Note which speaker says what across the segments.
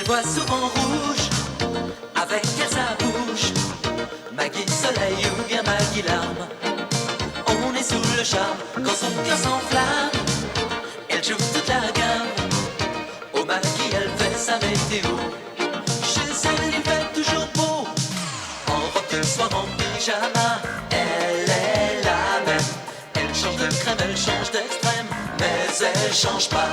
Speaker 1: les voit souvent rouges, avec elle sa bouche. Maggie soleil ou bien Maggie larme, on est sous le charme quand son cœur s'enflamme. Elle joue toute la gamme, au Maggie elle fait sa météo. Chez elle il fait toujours beau, en robe de soir, en pyjama. Elle est la même, elle change de crème, elle change d'extrême, mais elle change pas.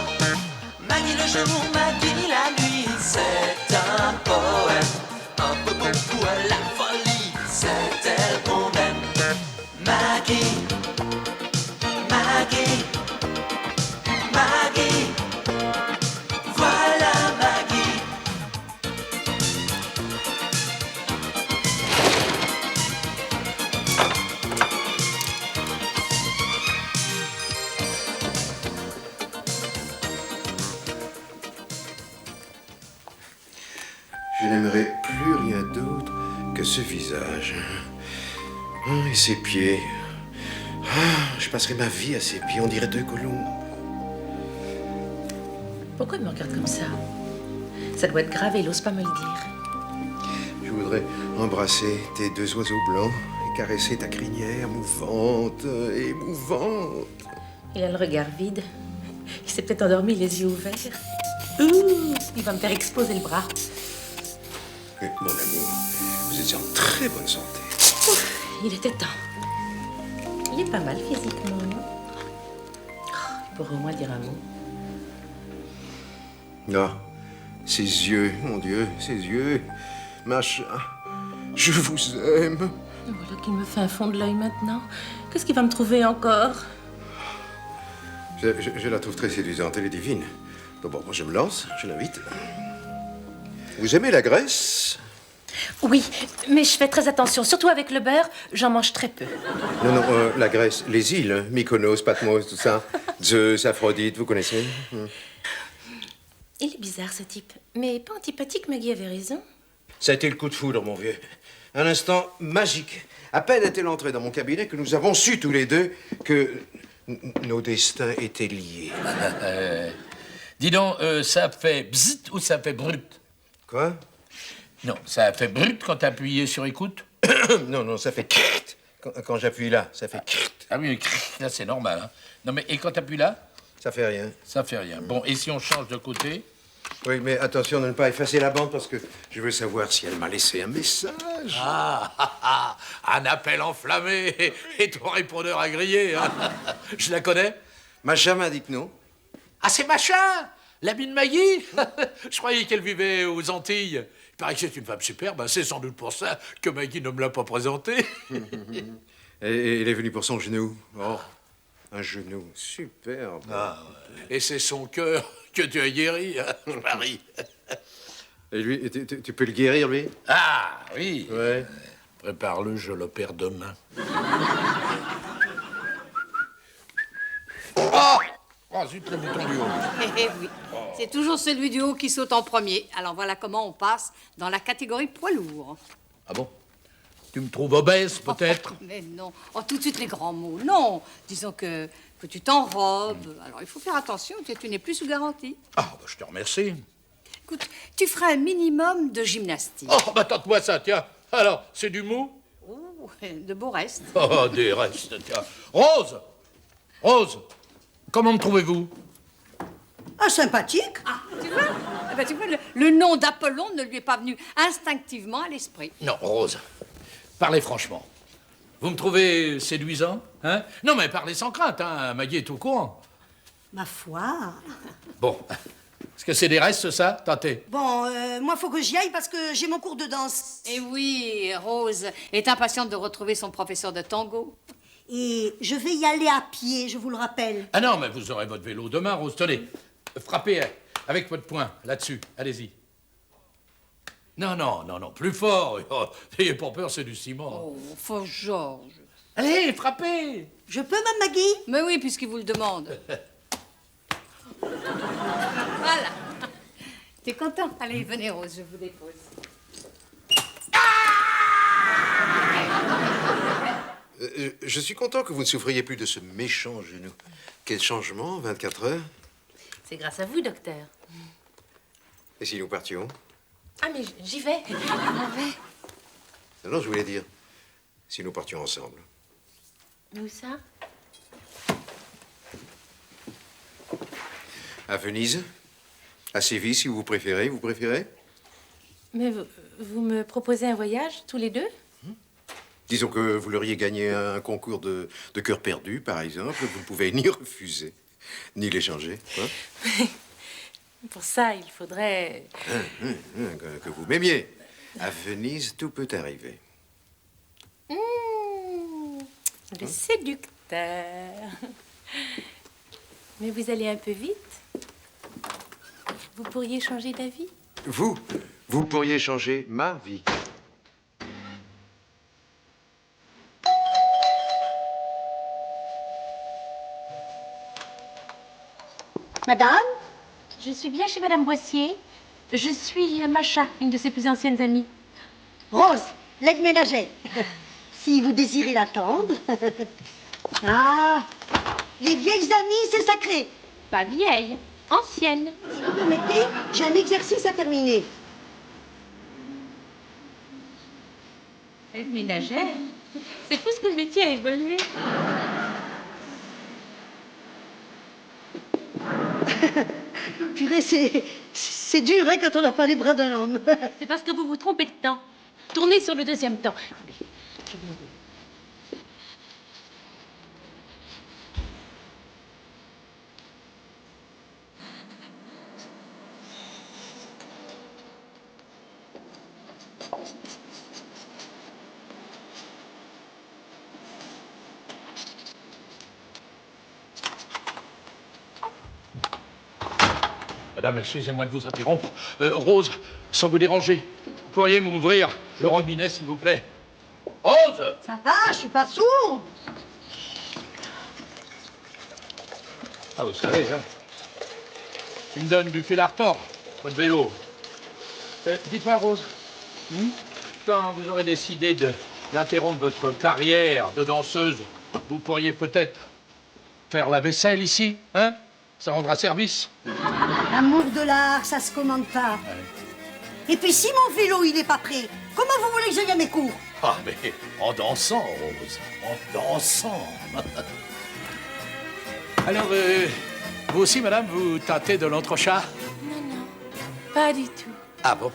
Speaker 1: Maggie le jour, Maggie la nuit, c'est un poème, un peu beaucoup à la folie, c'est elle qu'on aime. Maggie, Maggie, Maggie, voilà Maggie.
Speaker 2: Je n'aimerais plus rien d'autre que ce visage. Et ses pieds. Je passerai ma vie à ses pieds, on dirait deux colons.
Speaker 3: Pourquoi il me regarde comme ça? Ça doit être grave et il n'ose pas me le dire.
Speaker 2: Je voudrais embrasser tes deux oiseaux blancs et caresser ta crinière mouvante, émouvante.
Speaker 3: Il a le regard vide. Il s'est peut-être endormi les yeux ouverts. Ouh, il va me faire exploser le bras.
Speaker 2: Mais, mon amour, vous êtes en très bonne santé.
Speaker 3: Ouf, il était temps. Il est pas mal physiquement, non? Oh, il pourrait au moins dire un mot.
Speaker 2: Ah, ses yeux, mon Dieu, ses yeux. Macha, je vous aime.
Speaker 3: Voilà qu'il me fait un fond de l'œil maintenant. Qu'est-ce qu'il va me trouver encore?
Speaker 2: Je la trouve très séduisante, elle est divine. Donc bon, moi je me lance, je l'invite. Vous aimez la graisse?
Speaker 3: Oui, mais je fais très attention. Surtout avec le beurre, j'en mange très peu.
Speaker 2: Non, non, la Grèce, les îles, hein, Mykonos, Patmos, tout ça. Zeus, Aphrodite, vous connaissez?
Speaker 3: Il est bizarre, ce type. Mais pas antipathique, Maggie avait raison.
Speaker 2: Ça a été le coup de foudre, mon vieux. Un instant magique. À peine est-elle entrée dans mon cabinet que nous avons su tous les deux que nos destins étaient liés.
Speaker 4: Dis donc, ça fait bzzzt ou ça fait brut?
Speaker 2: Quoi?
Speaker 4: Non, ça fait brut quand t'as appuyé sur écoute?
Speaker 2: Non, non, ça fait crrrt. Quand j'appuie là, ça fait crrrt.
Speaker 4: Ah oui, là c'est normal. Hein. Non mais, et quand t'appuies là?
Speaker 2: Ça fait rien.
Speaker 4: Ça fait rien. Bon, et si on change de côté?
Speaker 2: Oui, mais attention de ne pas effacer la bande parce que je veux savoir si elle m'a laissé un message.
Speaker 4: Un appel enflammé et ton répondeur à griller. Hein. Je la connais?
Speaker 2: Macha m'a dit que non.
Speaker 4: Ah, c'est Machin, l'ami de Maggie. Je croyais qu'elle vivait aux Antilles. Il paraît que c'est une femme superbe. C'est sans doute pour ça que Maggie ne me l'a pas présentée.
Speaker 2: Et elle est venue pour son genou. Oh, un genou superbe.
Speaker 4: Ah, ouais. Et c'est son cœur que tu as guéri, hein, je parie.
Speaker 2: Et lui, tu peux le guérir, lui?
Speaker 4: Ah, oui.
Speaker 2: Ouais.
Speaker 4: Prépare-le, je l'opère demain. Oh, zut, le bouton du haut.
Speaker 5: Eh oui, c'est toujours celui du haut qui saute en premier. Alors voilà comment on passe dans la catégorie poids lourd.
Speaker 4: Ah bon? Tu me trouves obèse, peut-être?
Speaker 5: Mais non, oh, tout de suite les grands mots. Non, disons que tu t'enrobes. Alors il faut faire attention, tu n'es plus sous garantie.
Speaker 4: Ah, bah, je te remercie.
Speaker 5: Écoute, tu feras un minimum de gymnastique.
Speaker 4: Oh, bah, tente-moi ça, tiens. Alors, c'est du mou?
Speaker 5: Oh, de beaux restes.
Speaker 4: Oh, des restes, tiens. Rose! Rose! Comment me trouvez-vous?
Speaker 6: Ah, sympathique.
Speaker 5: Ah, tu vois, eh ben, tu vois le nom d'Apollon ne lui est pas venu instinctivement à l'esprit.
Speaker 4: Non, Rose, parlez franchement. Vous me trouvez séduisant, hein? Non, mais parlez sans crainte, hein? Maggie est au courant.
Speaker 6: Ma foi.
Speaker 4: Bon, est-ce que c'est des restes, ça? Tentez.
Speaker 6: Bon, moi, faut que j'y aille parce que j'ai mon cours de danse.
Speaker 5: Et oui, Rose est impatiente de retrouver son professeur de tango.
Speaker 6: Et je vais y aller à pied, je vous le rappelle.
Speaker 4: Ah non, mais vous aurez votre vélo demain, Rose. Tenez, frappez avec votre poing, là-dessus. Allez-y. Non, non, non, non, plus fort. Oh, n'ayez pas peur, c'est du ciment.
Speaker 5: Oh, enfin, Georges.
Speaker 4: Allez, frappez.
Speaker 6: Je peux, Mme Maggie?
Speaker 5: Mais oui, puisqu'il vous le demande. Voilà. T'es content? Allez, venez, Rose, je vous dépose.
Speaker 2: Je suis content que vous ne souffriez plus de ce méchant genou. Quel changement, 24 heures?
Speaker 3: C'est grâce à vous, docteur.
Speaker 2: Et si nous partions?
Speaker 3: Ah, mais j'y vais. Je m'en vais.
Speaker 2: Non, je voulais dire, si nous partions ensemble.
Speaker 3: Mais où ça?
Speaker 2: À Venise? À Séville, si vous préférez. Vous préférez?
Speaker 3: Mais vous me proposez un voyage, tous les deux?
Speaker 2: Disons que vous l'auriez gagné un concours de cœur perdu, par exemple. Vous ne pouvez ni refuser, ni l'échanger. Hein?
Speaker 3: Pour ça, il faudrait...
Speaker 2: Que vous m'aimiez. À Venise, tout peut arriver.
Speaker 3: Le séducteur. Mais vous allez un peu vite. Vous pourriez changer d'avis?
Speaker 2: Vous pourriez changer ma vie.
Speaker 6: Madame?
Speaker 7: Je suis bien chez Madame Boissier. Je suis Macha, une de ses plus anciennes amies.
Speaker 6: Rose, l'aide ménagère. Si vous désirez l'attendre. Ah, les vieilles amies, c'est sacré.
Speaker 7: Pas vieille, ancienne.
Speaker 6: Si vous permettez, j'ai un exercice à terminer.
Speaker 7: Aide ménagère. C'est fou ce que le métier a évolué.
Speaker 6: Purée, c'est dur, hein, quand on n'a pas les bras d'un homme.
Speaker 7: C'est parce que vous vous trompez de temps. Tournez sur le deuxième temps.
Speaker 4: Madame, excusez-moi de vous interrompre. Rose, sans vous déranger, vous pourriez m'ouvrir le robinet, s'il vous plaît? Rose!
Speaker 6: Ah, je suis pas sourde.
Speaker 4: Ah, vous savez, hein. Tu me donnes du fil à retordre, votre vélo. Dites-moi, Rose, quand vous aurez décidé d'interrompre votre carrière de danseuse, vous pourriez peut-être faire la vaisselle ici, hein? Ça rendra service.
Speaker 6: L'amour de l'art, ça se commande pas. Et puis si mon vélo, il est pas prêt, comment vous voulez que j'aille à mes cours?
Speaker 4: Ah, mais en dansant, Rose, en dansant. Alors, vous aussi, madame, vous tâtez de l'entrechat?
Speaker 3: Non, non, pas du tout.
Speaker 4: Ah bon?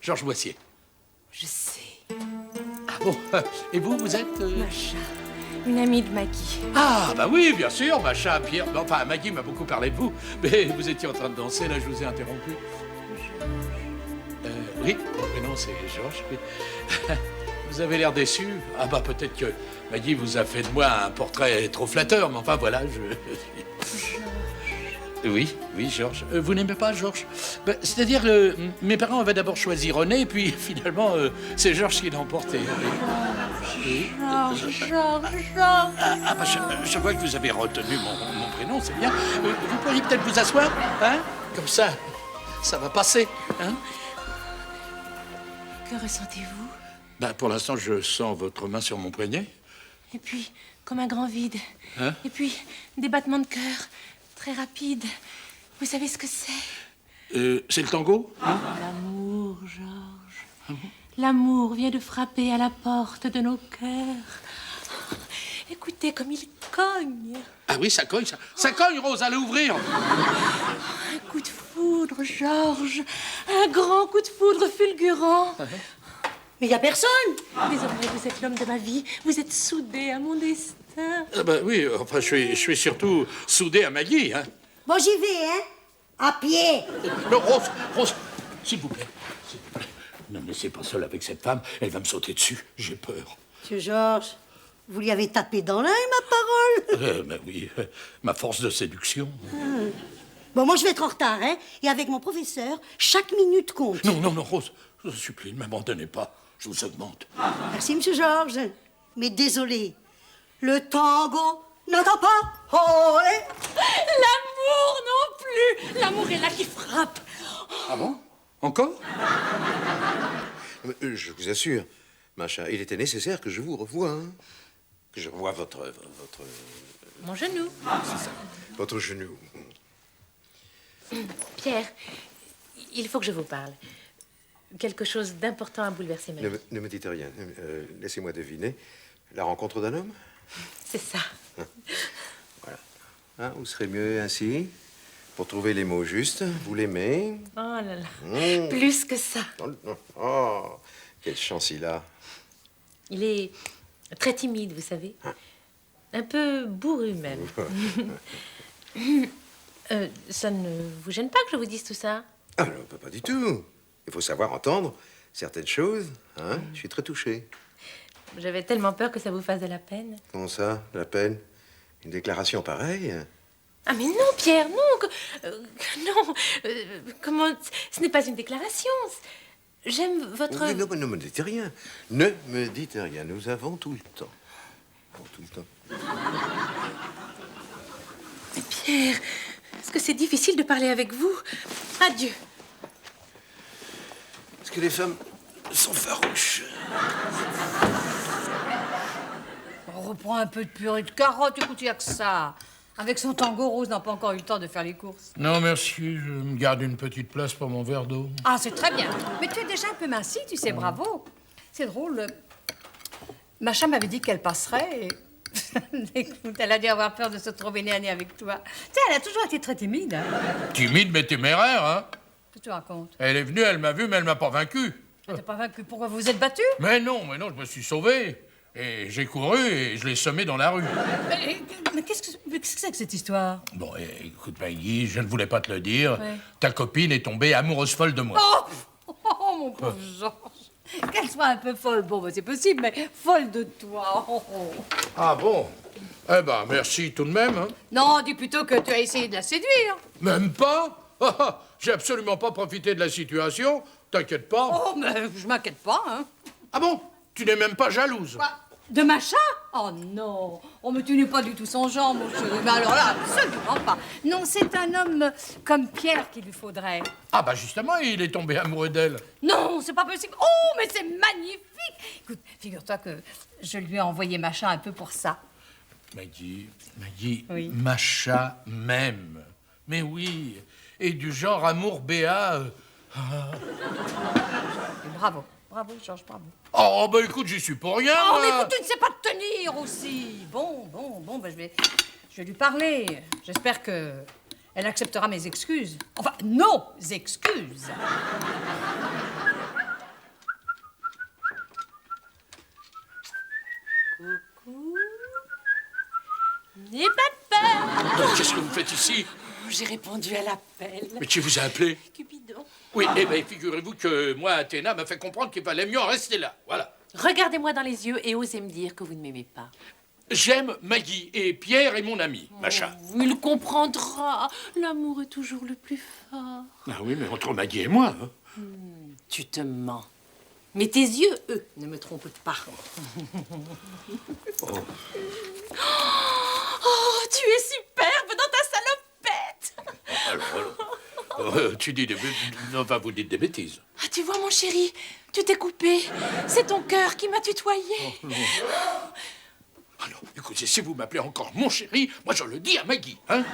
Speaker 4: Georges Boissier.
Speaker 3: Je sais.
Speaker 4: Ah bon? Et vous, vous êtes...
Speaker 3: Macha, une amie de Maggie.
Speaker 4: Ah, bah oui, bien sûr, Macha, Pierre... Enfin, Maggie m'a beaucoup parlé de vous, mais vous étiez en train de danser, là, je vous ai interrompu. Oui, mon prénom, c'est Georges, oui. Vous avez l'air déçu. Ah bah, peut-être que Maggie vous a fait de moi un portrait trop flatteur, mais enfin, voilà, Oui, Georges. Vous n'aimez pas Georges? Ben, c'est-à-dire, mes parents avaient d'abord choisi René, puis finalement, c'est Georges qui l'a emporté. Oui.
Speaker 3: Georges.
Speaker 4: Ah bah, je vois que vous avez retenu mon prénom, c'est bien. Vous pourriez peut-être vous asseoir, hein? Comme ça va passer, hein?
Speaker 3: Que ressentez-vous?
Speaker 4: Ben, pour l'instant, je sens votre main sur mon poignet.
Speaker 3: Et puis, comme un grand vide.
Speaker 4: Hein?
Speaker 3: Et puis, des battements de cœur très rapides. Vous savez ce que c'est?
Speaker 4: C'est le tango? Hein?
Speaker 3: L'amour, Georges. L'amour vient de frapper à la porte de nos cœurs. Écoutez comme il cogne.
Speaker 4: Ah oui, ça cogne, ça cogne, Rose, allez ouvrir.
Speaker 3: Un coup de foudre, Georges. Un grand coup de foudre fulgurant.
Speaker 6: Mais il y a personne.
Speaker 3: Désormais, vous êtes l'homme de ma vie. Vous êtes soudé à mon destin.
Speaker 4: Ben oui, enfin, je suis surtout soudé à Maggie, hein.
Speaker 6: Bon, j'y vais, hein. À pied.
Speaker 4: Non, Rose, s'il vous plaît, s'il vous plaît. Ne me laissez pas seule avec cette femme, elle va me sauter dessus, j'ai peur.
Speaker 6: Monsieur Georges, vous lui avez tapé dans l'œil, ma parole.
Speaker 4: Ben oui, ma force de séduction.
Speaker 6: Bon, moi, je vais être en retard, hein. Et avec mon professeur, chaque minute compte.
Speaker 4: Non, Rose, je vous supplie, ne m'abandonnez pas, je vous augmente.
Speaker 6: Merci, monsieur Georges. Mais désolé, le tango n'entend pas. Oh,
Speaker 3: L'amour non plus. L'amour est là qui frappe.
Speaker 4: Ah bon? Encore?
Speaker 2: Je vous assure, Macha, il était nécessaire que je vous revoie, hein. Que je revoie votre
Speaker 3: Mon genou.
Speaker 2: votre genou.
Speaker 3: Pierre, il faut que je vous parle. Quelque chose d'important a bouleversé ma vie.
Speaker 2: Ne me dites rien. Laissez-moi deviner. La rencontre d'un homme?
Speaker 3: C'est ça.
Speaker 2: Voilà. Hein, vous serez mieux ainsi. Pour trouver les mots justes, vous l'aimez.
Speaker 3: Oh là là. Plus que ça.
Speaker 2: Oh, quelle chance il a.
Speaker 3: Il est très timide, vous savez. Un peu bourru même. Ça ne vous gêne pas que je vous dise tout ça?
Speaker 2: Ah non, pas du tout. Il faut savoir entendre certaines choses. Hein? Je suis très touché.
Speaker 3: J'avais tellement peur que ça vous fasse de la peine.
Speaker 2: Comment ça, la peine? Une déclaration pareille?
Speaker 3: Ah mais non, Pierre, non. Non. Comment... Ce n'est pas une déclaration. J'aime votre...
Speaker 2: Oui, non, mais ne me dites rien. Ne me dites rien. Nous avons tout le temps. Tout le temps.
Speaker 3: Mais Pierre, est-ce que c'est difficile de parler avec vous? Adieu.
Speaker 2: Est-ce que les femmes sont farouches?
Speaker 5: On reprend un peu de purée de carottes, écoute, il n'y a que ça. Avec son tango, Rose n'a pas encore eu le temps de faire les courses.
Speaker 4: Non, merci. Je me garde une petite place pour mon verre d'eau.
Speaker 5: Ah, c'est très bien. Mais tu es déjà un peu minci, tu sais, bravo. C'est drôle. Macha m'avait dit qu'elle passerait et... Écoute, elle a dû avoir peur de se trouver nez à nez avec toi. Tu sais, elle a toujours été très timide. Hein.
Speaker 4: Timide mais téméraire, hein?
Speaker 5: Qu'est-ce que tu racontes?
Speaker 4: Elle est venue, elle m'a vu, mais elle m'a pas vaincu.
Speaker 5: Elle t'a pas vaincu. Pourquoi vous vous êtes battu?
Speaker 4: Mais non, je me suis sauvé. Et j'ai couru et je l'ai semé dans la rue.
Speaker 5: Mais qu'est-ce que c'est que cette histoire?
Speaker 4: Bon, écoute, Maggie, je ne voulais pas te le dire.
Speaker 5: Ouais.
Speaker 4: Ta copine est tombée amoureuse folle de moi.
Speaker 5: Oh, mon pauvre Georges. Qu'elle soit un peu folle, bon, bah, c'est possible, mais folle de toi. Oh.
Speaker 4: Ah bon? Eh ben, merci tout de même, hein.
Speaker 5: Non, dis plutôt que tu as essayé de la séduire.
Speaker 4: Même pas? J'ai absolument pas profité de la situation. T'inquiète pas.
Speaker 5: Oh, mais je m'inquiète pas, hein.
Speaker 4: Ah bon? Tu n'es même pas jalouse?
Speaker 5: Quoi? De Macha? Oh non. Oh, mais tu n'es pas du tout son genre, mon chéri. Mais alors là, absolument pas. Non, c'est un homme comme Pierre qu'il lui faudrait.
Speaker 4: Ah bah justement, il est tombé amoureux d'elle.
Speaker 5: Non, c'est pas possible. Oh, mais c'est magnifique. Écoute, figure-toi que je lui ai envoyé Macha un peu pour ça.
Speaker 4: Maggie,
Speaker 5: Oui.
Speaker 4: Macha m'aime. Mais oui, et du genre amour béat.
Speaker 5: Bravo. Bravo, Georges, bravo.
Speaker 4: Oh, bah écoute, j'y suis pour rien.
Speaker 5: Oh, mais
Speaker 4: moi.
Speaker 5: écoute, tu ne sais pas te tenir aussi. Bon, bah, je vais lui parler. J'espère que elle acceptera mes excuses. Enfin, nos excuses.
Speaker 3: Coucou. N'aie pas peur.
Speaker 4: Donc, qu'est-ce que vous faites ici?
Speaker 3: J'ai répondu à l'appel.
Speaker 4: Mais qui vous a appelé?
Speaker 3: Cupidon.
Speaker 4: Oui, eh bien, figurez-vous que moi, Athéna m'a fait comprendre qu'il fallait mieux en rester là. Voilà.
Speaker 3: Regardez-moi dans les yeux et osez me dire que vous ne m'aimez pas.
Speaker 4: J'aime Maggie et Pierre est mon ami, Macha.
Speaker 3: Il comprendra. L'amour est toujours le plus fort.
Speaker 4: Ah oui, mais entre Maggie et moi. Hein.
Speaker 3: Tu te mens. Mais tes yeux, eux, ne me trompent pas. Oh, tu es superbe dans ta salopette.
Speaker 4: Alors, tu dis des... Enfin, vous dites des bêtises.
Speaker 3: Ah, tu vois, mon chéri, tu t'es coupé. C'est ton cœur qui m'a tutoyé.
Speaker 4: Alors, écoutez, si vous m'appelez encore mon chéri, moi je le dis à Maggie, hein?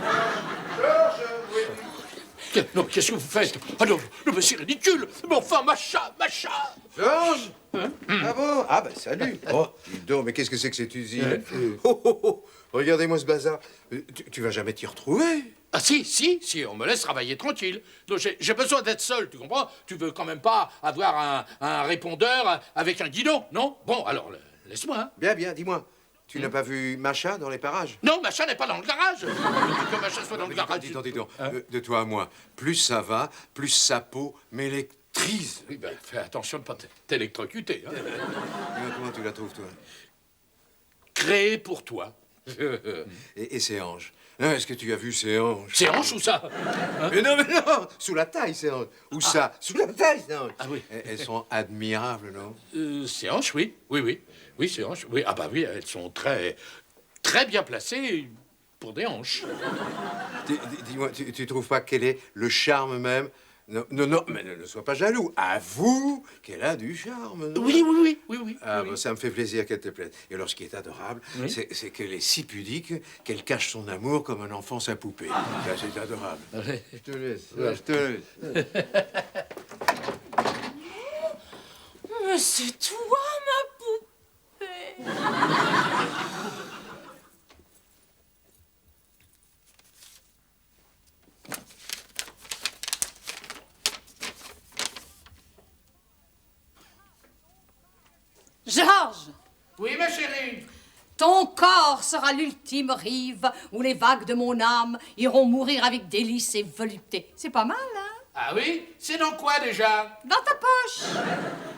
Speaker 4: Non, qu'est-ce que vous faites? Ah non, mais c'est ridicule. Mais enfin, Macha.
Speaker 2: Georges? Ah bon? Ah ben salut. Oh, dis donc, mais qu'est-ce que c'est que cette usine? Regardez-moi ce bazar. Tu vas jamais t'y retrouver?
Speaker 4: Ah si, on me laisse travailler tranquille. Donc j'ai besoin d'être seul, tu comprends? Tu veux quand même pas avoir un répondeur avec un guidon, non? Bon, alors, laisse-moi, hein?
Speaker 2: Bien, dis-moi. Tu n'as pas vu Macha dans les parages?
Speaker 4: Non, Macha n'est pas dans le garage. Que Macha soit dans le garage.
Speaker 2: Dis donc. De toi à moi, plus ça va, plus sa peau m'électrise.
Speaker 4: Oui, ben, fais attention de pas t'électrocuter. Hein.
Speaker 2: Comment tu la trouves, toi?
Speaker 4: Créé pour toi.
Speaker 2: Et ses hanches? Hein, est-ce que tu as vu ses hanches?
Speaker 4: C'est hanche ou ça? Hein?
Speaker 2: Mais non, sous la taille, ses hanches. Ou ça, sous la taille, ses hanches.
Speaker 4: Ah oui.
Speaker 2: Elles sont admirables, non?
Speaker 4: Ces hanches, oui. Oui, ces hanches. Oui. Ah bah oui, elles sont très bien placées pour des hanches.
Speaker 2: Dis-moi, tu trouves pas quel est le charme même Non, non, non, mais ne sois pas jaloux. Avoue qu'elle a du charme, non?
Speaker 4: Oui, oui, oui, oui, oui.
Speaker 2: Ah,
Speaker 4: oui.
Speaker 2: bon, ça me fait plaisir qu'elle te plaise. Et alors, ce qui est adorable,
Speaker 4: Oui.
Speaker 2: c'est qu'elle est si pudique qu'elle cache son amour comme un enfant sa poupée. Ça, c'est adorable.
Speaker 4: Ouais.
Speaker 2: Je te laisse, je te laisse.
Speaker 3: Mais c'est toi, ma poupée.
Speaker 5: Georges,
Speaker 4: Oui, ma chérie.
Speaker 5: ton corps sera l'ultime rive où les vagues de mon âme iront mourir avec délices et volupté. C'est pas mal, hein?
Speaker 4: Ah oui? C'est dans quoi déjà?
Speaker 5: Dans ta poche.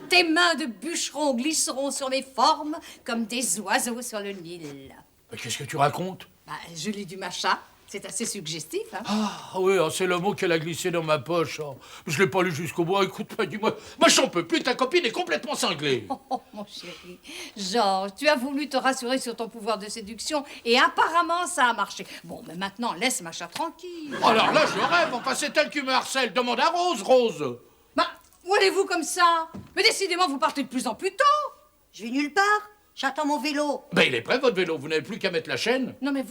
Speaker 5: Tes mains de bûcheron glisseront sur mes formes comme des oiseaux sur le Nil.
Speaker 4: Mais qu'est-ce que tu racontes?
Speaker 5: Bah, Julie Dumacha, c'est assez suggestif, hein?
Speaker 4: Ah oui, c'est le mot qu'elle a glissé dans ma poche. Oh. Je l'ai pas lu jusqu'au bout. Écoute, dis-moi, moi j'en peux plus, ta copine est complètement cinglée.
Speaker 5: Oh, mon chéri. Georges, tu as voulu te rassurer sur ton pouvoir de séduction et apparemment ça a marché. Bon, mais maintenant, laisse Macha tranquille.
Speaker 4: Alors là, je rêve. Enfin, c'est elle qui me harcèle. Demande à Rose, Rose.
Speaker 5: Bah, où allez-vous comme ça? Mais décidément, vous partez de plus en plus tôt.
Speaker 6: Je vais nulle part. J'attends mon vélo.
Speaker 4: Ben, il est prêt, votre vélo. Vous n'avez plus qu'à mettre la chaîne.
Speaker 5: Non, mais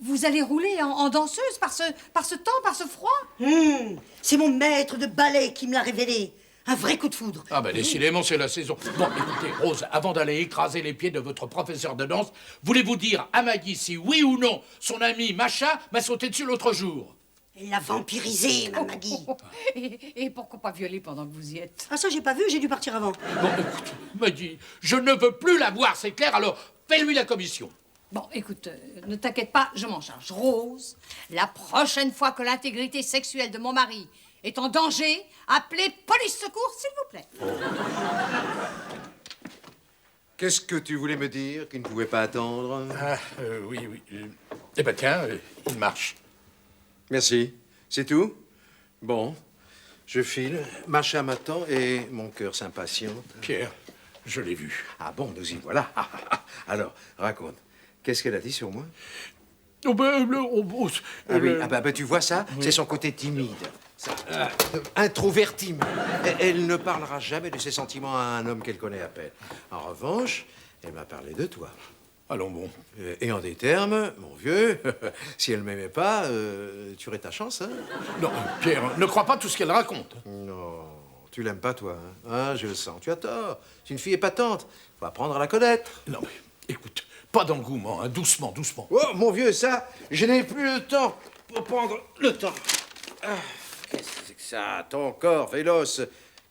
Speaker 5: vous allez rouler en danseuse par ce temps, par ce froid?
Speaker 6: C'est mon maître de ballet qui me l'a révélé. Un vrai coup de foudre.
Speaker 4: Ah ben, décidément, c'est la saison. Bon, écoutez, Rose, avant d'aller écraser les pieds de votre professeur de danse, voulez-vous dire à Maggie si oui ou non son amie Macha m'a sauté dessus l'autre jour?
Speaker 6: Elle l'a vampirisé, ma Maggie.
Speaker 5: Et pourquoi pas violer pendant que vous y êtes?
Speaker 6: Ah ça, j'ai pas vu, j'ai dû partir avant.
Speaker 4: Bon, écoute, Maggie, je ne veux plus la voir, c'est clair, alors fais-lui la commission.
Speaker 5: Bon, écoute, ne t'inquiète pas, je m'en charge. Rose, la prochaine fois que l'intégrité sexuelle de mon mari est en danger, appelez police secours, s'il vous plaît.
Speaker 2: Qu'est-ce que tu voulais me dire qui ne pouvait pas attendre?
Speaker 4: Ah, oui, oui. Eh ben tiens, il marche.
Speaker 2: Merci. C'est tout? Bon, je file. Macha m'attend et mon cœur s'impatiente.
Speaker 4: Pierre, je l'ai vu.
Speaker 2: Ah bon, nous y voilà. Alors, raconte. Qu'est-ce qu'elle a dit sur moi?
Speaker 4: Oh ben,
Speaker 2: Ah oui, tu vois ça? C'est son côté timide. Ça, introverti. Elle ne parlera jamais de ses sentiments à un homme qu'elle connaît à peine. En revanche, elle m'a parlé de toi.
Speaker 4: Allons bon.
Speaker 2: Et en des termes, mon vieux, si elle m'aimait pas, tu aurais ta chance, hein?
Speaker 4: Non, Pierre, ne crois pas tout ce qu'elle raconte.
Speaker 2: Non, tu l'aimes pas, toi, hein? Ah, je le sens. Tu as tort. C'est une fille épatante. Faut apprendre à la connaître.
Speaker 4: Non, mais écoute, pas d'engouement, hein, doucement, doucement.
Speaker 2: Oh, mon vieux, ça, je n'ai plus le temps pour prendre le temps. Ah, qu'est-ce que c'est que ça? Ton corps véloce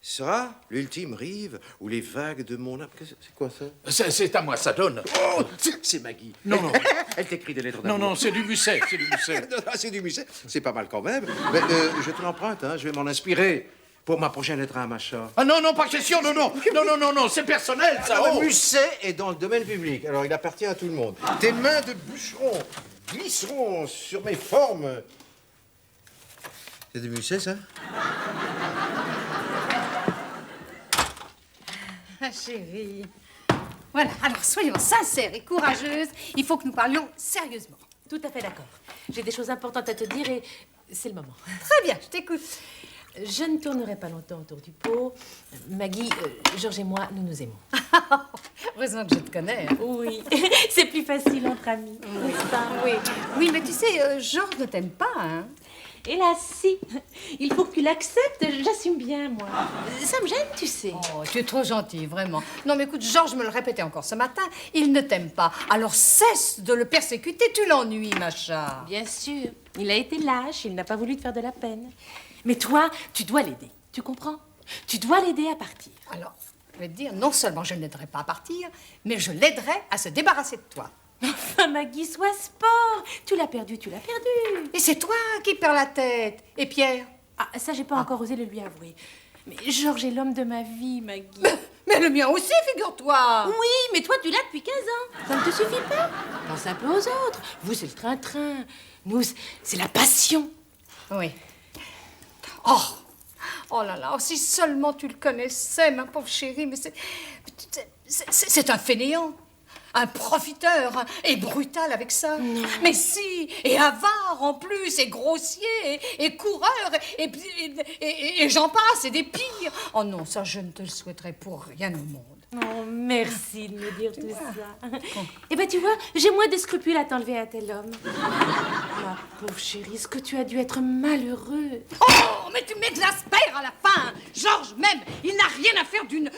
Speaker 2: sera l'ultime rive où les vagues de mon âme... C'est quoi ça?
Speaker 4: C'est à moi, ça donne.
Speaker 2: Oh, c'est Maggie.
Speaker 4: Non, non.
Speaker 2: Elle t'écrit des lettres
Speaker 4: Non,
Speaker 2: d'amour.
Speaker 4: non, c'est du Musset, c'est du Musset.
Speaker 2: Non, c'est du Musset. C'est pas mal quand même. Mais je te l'emprunte, hein. Je vais m'en inspirer pour ma prochaine lettre à Macha.
Speaker 4: Ah non, non, pas question, non, non. Non, non, non, non, c'est personnel, ça.
Speaker 2: Ah,
Speaker 4: Oh.
Speaker 2: Musset est dans le domaine public, alors il appartient à tout le monde. Tes mains de bûcheron glisseront sur mes formes. C'est du Musset, ça?
Speaker 5: Ah, chérie. Voilà, alors soyons sincères et courageuses. Il faut que nous parlions sérieusement.
Speaker 3: Tout à fait d'accord. J'ai des choses importantes à te dire et c'est le moment.
Speaker 5: Très bien, je t'écoute.
Speaker 3: Je ne tournerai pas longtemps autour du pot. Maggie, Georges et moi, nous nous aimons.
Speaker 5: Heureusement que je te connais. Hein.
Speaker 3: Oui, c'est plus facile entre amis. n'est-ce pas?
Speaker 5: Oui. Oui, mais tu sais, Georges ne t'aime pas, hein.
Speaker 3: Hélas, si. Il faut que tu l'acceptes. J'assume bien, moi. Ça me gêne, tu sais.
Speaker 5: Oh, tu es trop gentille, vraiment. Non, mais écoute, Georges me le répétait encore ce matin, il ne t'aime pas. Alors cesse de le persécuter, tu l'ennuies, Macha.
Speaker 3: Bien sûr. Il a été lâche, il n'a pas voulu te faire de la peine. Mais toi, tu dois l'aider. Tu comprends? Tu dois l'aider à partir.
Speaker 5: Alors, je vais te dire, non seulement je ne l'aiderai pas à partir, mais je l'aiderai à se débarrasser de toi.
Speaker 3: Enfin, Maggie, sois sport. Tu l'as perdu, tu l'as perdu.
Speaker 5: Et c'est toi qui perds la tête. Et Pierre?
Speaker 3: Ah, ça, j'ai pas encore osé le lui avouer. Mais Georges est l'homme de ma vie, Maggie.
Speaker 5: Mais le mien aussi, figure-toi.
Speaker 3: Oui, mais toi, tu l'as depuis 15 ans. Ça ne te suffit pas. Pense un peu aux autres. Vous, c'est le train-train. Nous, c'est la passion.
Speaker 5: Oui. Oh! Oh là là, si seulement tu le connaissais, ma pauvre chérie, mais c'est un fainéant. Un profiteur, hein, et brutal avec ça.
Speaker 3: Non.
Speaker 5: Mais si, et avare en plus, et grossier, et coureur, et j'en passe, et des pires. Oh non, ça, je ne te le souhaiterais pour rien au monde.
Speaker 3: Oh, merci de me dire tout ça. Eh ben, tu vois, j'ai moins de scrupules à t'enlever un tel homme. Ma pauvre chérie, est-ce que tu as dû être malheureux?
Speaker 5: Oh, mais tu m'exaspères à la fin. Georges même, il n'a rien à faire d'une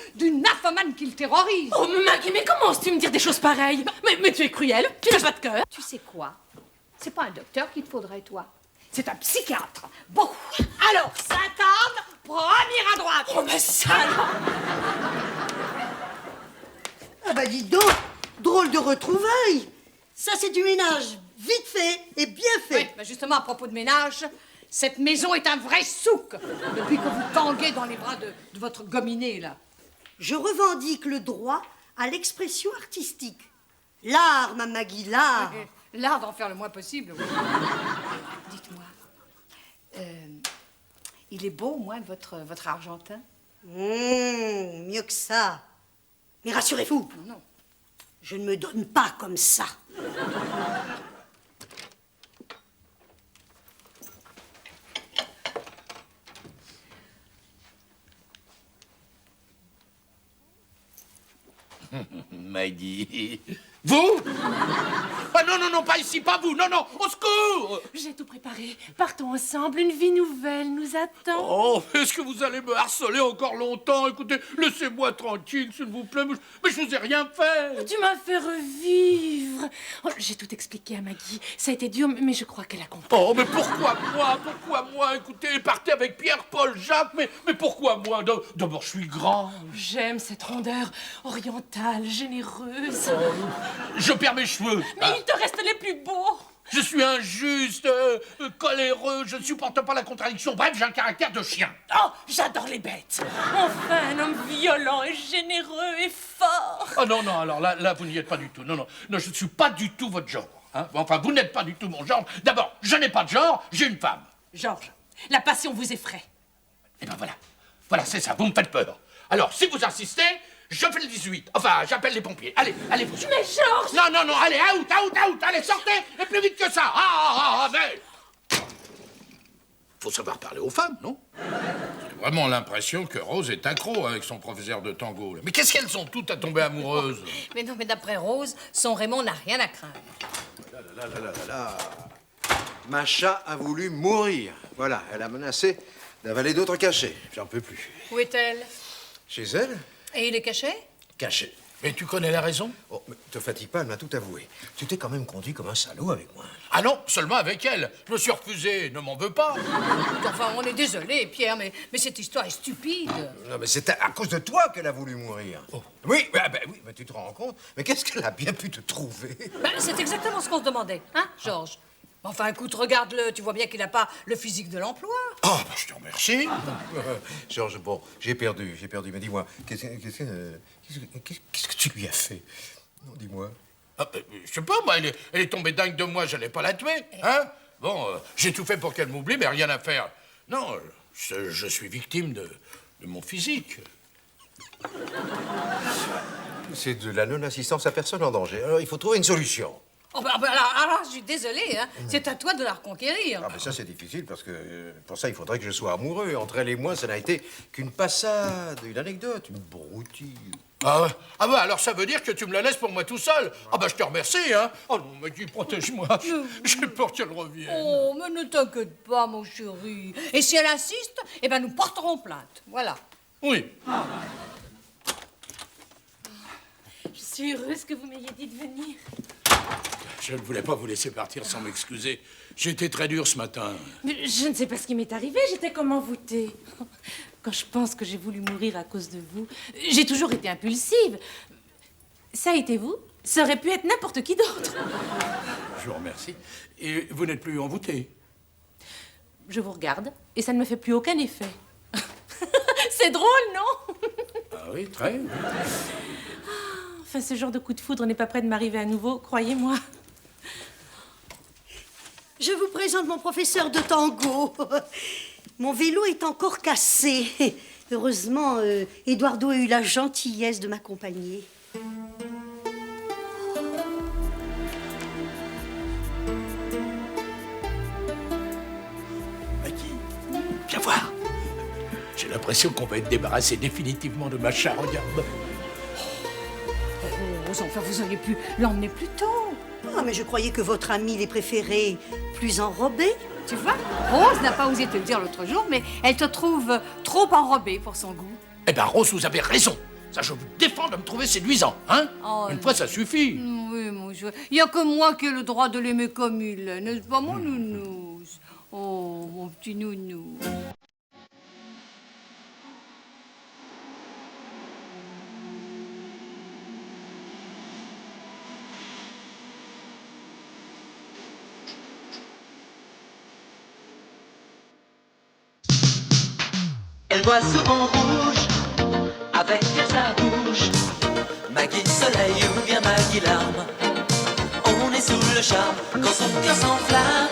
Speaker 5: nymphomane qui le terrorise.
Speaker 3: Oh, Maggie, mais comment oses-tu me dire des choses pareilles? Mais tu es cruelle, tu n'as pas de cœur.
Speaker 5: Tu sais quoi? C'est pas un docteur qu'il te faudrait, toi. C'est un psychiatre. Bon, alors, Sainte-Anne, premier à droite.
Speaker 3: Oh, mais sale!
Speaker 6: Ah bah dis donc, drôle de retrouvailles. Ça c'est du ménage, vite fait et bien fait.
Speaker 5: Oui, mais justement, à propos de ménage, cette maison est un vrai souk depuis que vous tanguez dans les bras de votre gominé, là.
Speaker 6: Je revendique le droit à l'expression artistique. L'art, ma Maggie, l'art.
Speaker 5: L'art d'en faire le moins possible, oui. Dites-moi, il est beau, au moins, votre argentin?
Speaker 6: Mieux que ça. Mais rassurez-vous,
Speaker 5: Non.
Speaker 6: je ne me donne pas comme ça.
Speaker 4: Maggie. Vous? Ah non, non, non, pas ici, pas vous. Non, non, au secours!
Speaker 3: J'ai tout préparé. Partons ensemble, une vie nouvelle nous attend.
Speaker 4: Oh, est-ce que vous allez me harceler encore longtemps? Écoutez, laissez-moi tranquille, s'il vous plaît. Mais je vous ai rien fait.
Speaker 3: Tu m'as fait revivre. Oh, j'ai tout expliqué à Maggie. Ça a été dur, mais je crois qu'elle a compris.
Speaker 4: Oh, mais pourquoi moi? Pourquoi moi? Écoutez, partez avec Pierre, Paul, Jacques, mais pourquoi moi? D'abord, je suis grand.
Speaker 3: J'aime cette rondeur orientale, généreuse.
Speaker 4: Je perds mes cheveux.
Speaker 3: Mais il te reste les plus beaux.
Speaker 4: Je suis injuste, coléreux, je ne supporte pas la contradiction. Bref, j'ai un caractère de chien.
Speaker 3: Oh, j'adore les bêtes. Enfin, un homme violent et généreux et fort.
Speaker 4: Oh non, non, alors là, vous n'y êtes pas du tout. Non, non, non, je ne suis pas du tout votre genre. Hein. Enfin, vous n'êtes pas du tout mon genre. D'abord, je n'ai pas de genre, j'ai une femme.
Speaker 3: Georges, la passion vous effraie.
Speaker 4: Eh ben voilà. Voilà, c'est ça, vous me faites peur. Alors, si vous insistez, je fais le 18. Enfin, j'appelle les pompiers. Allez, allez, vous.
Speaker 3: Mais Georges!
Speaker 4: Non, non, non, allez, out. Allez, sortez, et plus vite que ça. Mais... Faut savoir parler aux femmes, non?
Speaker 8: J'ai vraiment l'impression que Rose est accro avec son professeur de tango. Là. Mais qu'est-ce qu'elles sont toutes à tomber amoureuses?
Speaker 5: Mais non, mais d'après Rose, son Raymond n'a rien à craindre.
Speaker 2: Là. Macha a voulu mourir. Voilà, elle a menacé d'avaler d'autres cachets. J'en peux plus.
Speaker 5: Où est-elle?
Speaker 2: Chez elle?
Speaker 5: Et il est caché?
Speaker 2: Caché.
Speaker 8: Mais tu connais la raison?
Speaker 2: Oh, mais te fatigue pas, elle m'a tout avoué. Tu t'es quand même conduit comme un salaud avec moi.
Speaker 8: Ah non, seulement avec elle. Je me suis refusé, ne m'en veux pas.
Speaker 5: Enfin, on est désolé, Pierre, mais cette histoire est stupide.
Speaker 2: Non, mais c'est à cause de toi qu'elle a voulu mourir.
Speaker 8: Oh.
Speaker 2: Oui, oui, mais tu te rends compte? Mais qu'est-ce qu'elle a bien pu te trouver?
Speaker 5: Ben, c'est exactement ce qu'on se demandait, hein, Georges? Enfin, écoute, regarde-le, tu vois bien qu'il n'a pas le physique de l'emploi.
Speaker 8: Oh, bah, je te remercie.
Speaker 2: Georges, bon, j'ai perdu. Mais dis-moi, qu'est-ce que tu lui as fait? Non, dis-moi.
Speaker 8: Ah, je sais pas, moi, elle est tombée dingue de moi, j'allais pas la tuer, hein? Bon, j'ai tout fait pour qu'elle m'oublie, mais rien à faire. Non, je suis victime de mon physique.
Speaker 2: C'est de la non-assistance à personne en danger. Alors, il faut trouver une solution.
Speaker 5: Oh, alors, je suis désolée, hein. C'est à toi de la reconquérir.
Speaker 2: Ah, mais ça, c'est difficile, parce que pour ça, il faudrait que je sois amoureux. Entre elle et moi, ça n'a été qu'une passade, une anecdote, une broutille.
Speaker 8: Ah ouais, alors ça veut dire que tu me la laisses pour moi tout seul? Ah bah je te remercie, hein. Oh non, mais dis, protège-moi. J'ai peur qu'elle revienne.
Speaker 5: Oh, mais ne t'inquiète pas, mon chéri. Et si elle insiste, eh ben, nous porterons plainte. Voilà.
Speaker 8: Oui.
Speaker 3: Je suis heureuse que vous m'ayez dit de venir.
Speaker 8: Je ne voulais pas vous laisser partir sans m'excuser. J'ai été très dur ce matin.
Speaker 3: Mais je ne sais pas ce qui m'est arrivé, j'étais comme envoûtée. Quand je pense que j'ai voulu mourir à cause de vous, j'ai toujours été impulsive. Ça a été vous? Ça aurait pu être n'importe qui d'autre.
Speaker 8: Je vous remercie. Et vous n'êtes plus envoûté?
Speaker 3: Je vous regarde et ça ne me fait plus aucun effet. C'est drôle, non?
Speaker 8: Ah oui, très.
Speaker 3: Enfin, ce genre de coup de foudre n'est pas près de m'arriver à nouveau, croyez-moi.
Speaker 6: Je vous présente mon professeur de tango. Mon vélo est encore cassé. Heureusement, Eduardo a eu la gentillesse de m'accompagner.
Speaker 8: J'ai l'impression qu'on va être débarrassé définitivement de Macha, regarde.
Speaker 5: Rose, enfin, vous auriez pu l'emmener plus tôt.
Speaker 6: Ah, mais je croyais que votre amie les préférait plus enrobés.
Speaker 5: Tu vois, Rose n'a pas osé te le dire l'autre jour, mais elle te trouve trop enrobée pour son goût.
Speaker 8: Eh ben, Rose, vous avez raison. Ça, je vous défends de me trouver séduisant, hein?
Speaker 5: Oh,
Speaker 8: Une fois, ça suffit.
Speaker 5: Oui, mon jeu. Il n'y a que moi qui ai le droit de l'aimer comme il est, n'est-ce pas, mon nounours? Oh, mon petit nounou.
Speaker 1: Elle voit souvent rouge avec sa bouche. Maggie soleil ou bien Maggie larme. On est sous le charme quand son cœur s'enflamme.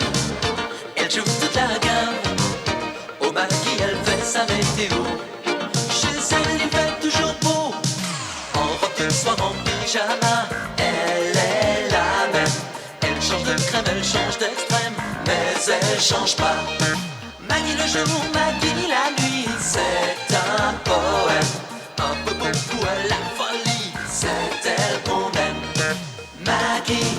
Speaker 1: Elle joue toute la gamme. Au Maggie elle fait sa météo. Chez elle il fait toujours beau. En robe de soir, en pyjama. Elle est la même. Elle change de crème, elle change d'extrême. Mais elle change pas. Maggie le jour, Maggie la nuit, c'est un poème, un peu beaucoup à la folie, c'est elle qu'on aime. Maggie,